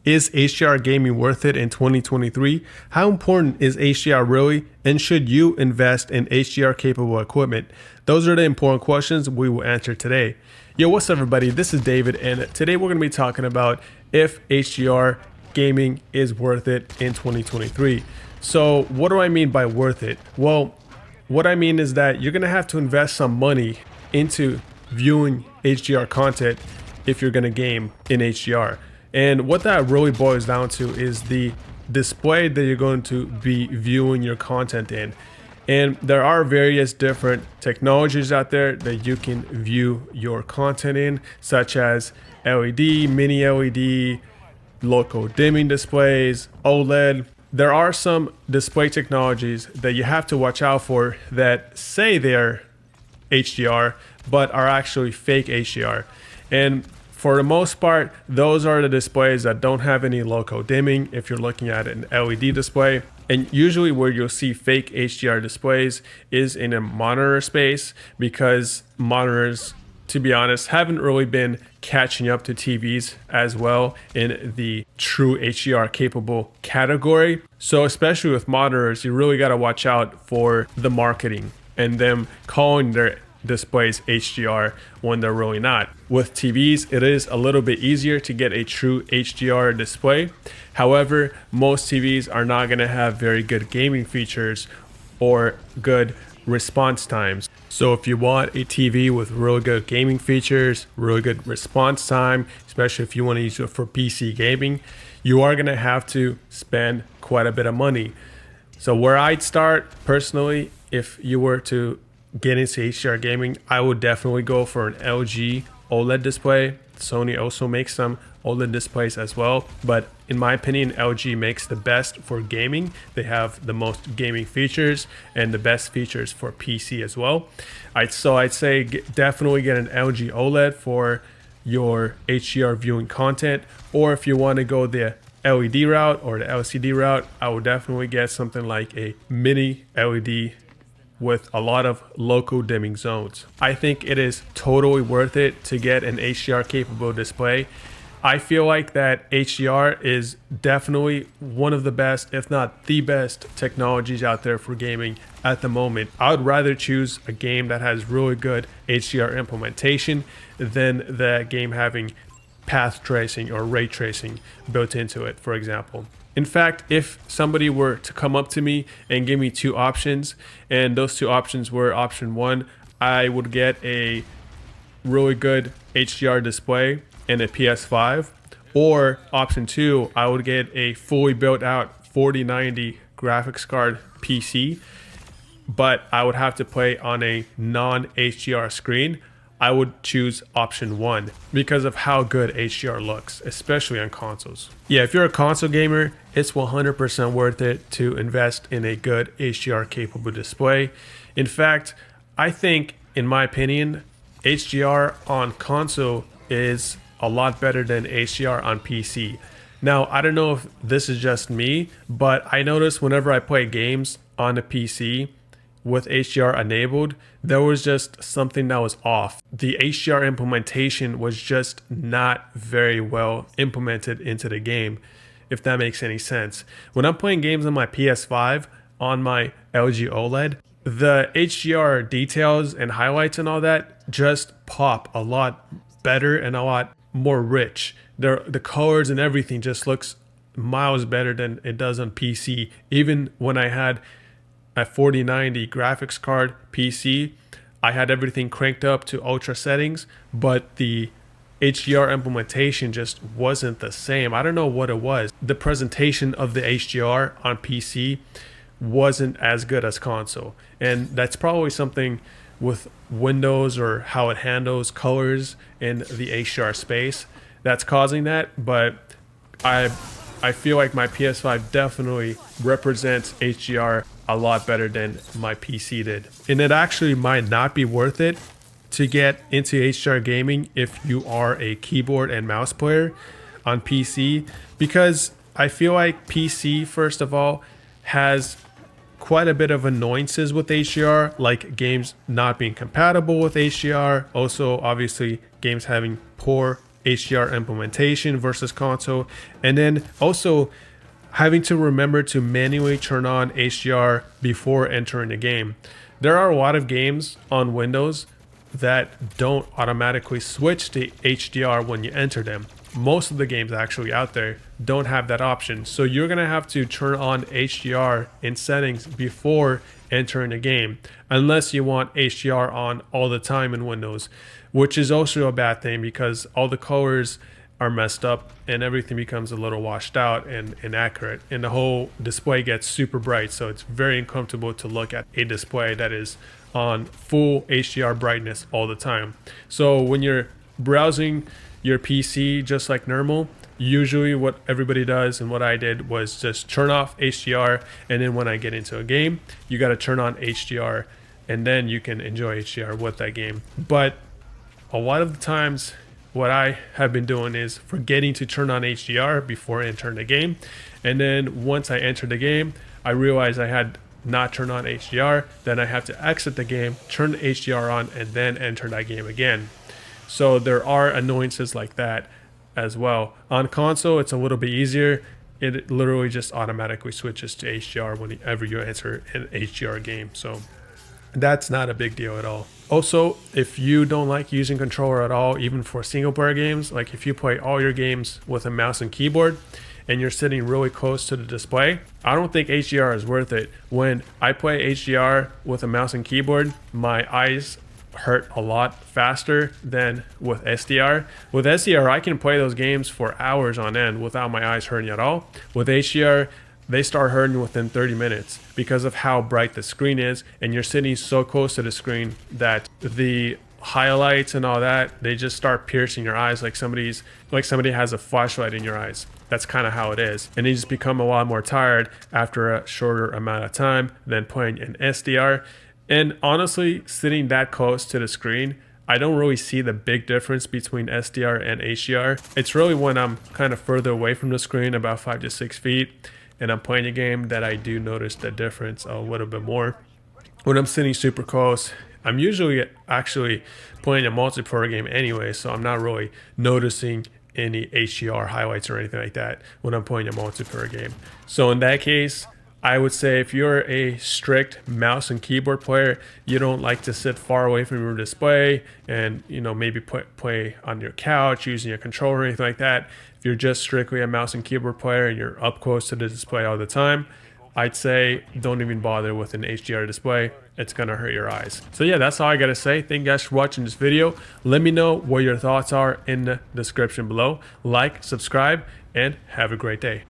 Is HDR gaming worth it in 2023? How important is HDR really? And should you invest in HDR capable equipment? Those are the important questions we will answer today. Yo, what's up everybody? This is David, and today we're going to be talking about if HDR gaming is worth it in 2023. So what do I mean by worth it? Well, what I mean is that you're going to have to invest some money into viewing HDR content if you're going to game in HDR. And what that really boils down to is the display that you're going to be viewing your content in. And there are various different technologies out there that you can view your content in, such as LED, mini LED, local dimming displays, OLED. There are some display technologies that you have to watch out for that say they're HDR, but are actually fake HDR. And for the most part, those are the displays that don't have any local dimming if you're looking at an LED display. And usually where you'll see fake HDR displays is in a monitor space, because monitors, to be honest, haven't really been catching up to TVs as well in the true HDR capable category. So especially with monitors, you really got to watch out for the marketing and them calling their displays HDR when they're really not. With TVs, it is a little bit easier to get a true HDR display. However, most TVs are not going to have very good gaming features or good response times. So if you want a TV with really good gaming features, really good response time, especially if you want to use it for PC gaming, you are going to have to spend quite a bit of money. So where I'd start personally, if you were to get into HDR gaming, I would definitely go for an LG OLED display. Sony also makes some OLED displays as well, but in my opinion, LG makes the best for gaming. They have the most gaming features and the best features for PC as well. I'd say definitely get an LG OLED for your HDR viewing content, or if you want to go the LED route or the LCD route, I would definitely get something like a mini LED with a lot of local dimming zones. I think it is totally worth it to get an HDR capable display. I feel like that HDR is definitely one of the best, if not the best, technologies out there for gaming at the moment. I would rather choose a game that has really good HDR implementation than the game having path tracing or ray tracing built into it, for example. In fact, if somebody were to come up to me and give me two options, and those two options were option one, I would get a really good HDR display and a PS5, or option two, I would get a fully built out 4090 graphics card PC, but I would have to play on a non-HDR screen. I would choose option one because of how good HDR looks, especially on consoles. Yeah, if you're a console gamer, it's 100% worth it to invest in a good HDR capable display. In fact, I think, in my opinion, HDR on console is a lot better than HDR on PC. Now, I don't know if this is just me, but I notice whenever I play games on a PC with HDR enabled, there was just something that was off. The HDR implementation was just not very well implemented into the game, if that makes any sense. When I'm playing games on my PS5 on my LG OLED, the HDR details and highlights and all that just pop a lot better and a lot more rich. The colors and everything just looks miles better than it does on PC. Even when I had a 4090 graphics card PC, I had everything cranked up to ultra settings, but the HDR implementation just wasn't the same. I don't know what it was. The presentation of the HDR on PC wasn't as good as console. And that's probably something with Windows or how it handles colors in the HDR space that's causing that. But I feel like my PS5 definitely represents HDR a lot better than my PC did. And it actually might not be worth it to get into HDR gaming if you are a keyboard and mouse player on PC, because I feel like PC, first of all, has quite a bit of annoyances with HDR, like games not being compatible with HDR. Also, obviously, games having poor HDR implementation versus console, and then also having to remember to manually turn on HDR before entering the game. There are a lot of games on Windows that don't automatically switch to HDR when you enter them. Most of the games actually out there don't have that option. So you're gonna have to turn on HDR in settings before entering the game, unless you want HDR on all the time in Windows, which is also a bad thing because all the colors are messed up and everything becomes a little washed out and inaccurate, and the whole display gets super bright. So it's very uncomfortable to look at a display that is on full HDR brightness all the time. So when you're browsing your PC just like normal, usually what everybody does and what I did was just turn off HDR, and then when I get into a game, you got to turn on HDR, and then you can enjoy HDR with that game. But a lot of the times what I have been doing is forgetting to turn on HDR before entering the game, and then once I enter the game, I realize I had not turned on HDR. Then I have to exit the game, turn the HDR on, and then enter that game again. So there are annoyances like that as well. On console, it's a little bit easier. It literally just automatically switches to HDR whenever you enter an HDR game. So that's not a big deal at all. Also, if you don't like using controller at all, even for single player games, like if you play all your games with a mouse and keyboard and you're sitting really close to the display, I don't think HDR is worth it. When I play HDR with a mouse and keyboard, my eyes hurt a lot faster than with SDR. With SDR, I can play those games for hours on end without my eyes hurting at all. With HDR, they start hurting within 30 minutes because of how bright the screen is, and you're sitting so close to the screen that the highlights and all that, they just start piercing your eyes like somebody has a flashlight in your eyes. That's kind of how it is, and you just become a lot more tired after a shorter amount of time than playing in SDR. And honestly, sitting that close to the screen, I don't really see the big difference between SDR and HDR. It's really when I'm kind of further away from the screen, about 5 to 6 feet, and I'm playing a game, that I do notice the difference a little bit more. When I'm sitting super close, I'm usually actually playing a multiplayer game anyway, so I'm not really noticing any HDR highlights or anything like that when I'm playing a multiplayer game. So in that case, I would say if you're a strict mouse and keyboard player, you don't like to sit far away from your display and, you know, maybe play on your couch using a controller or anything like that. If you're just strictly a mouse and keyboard player and you're up close to the display all the time, I'd say don't even bother with an HDR display. It's gonna hurt your eyes. So yeah, that's all I gotta say. Thank you guys for watching this video. Let me know what your thoughts are in the description below. Like, subscribe, and have a great day.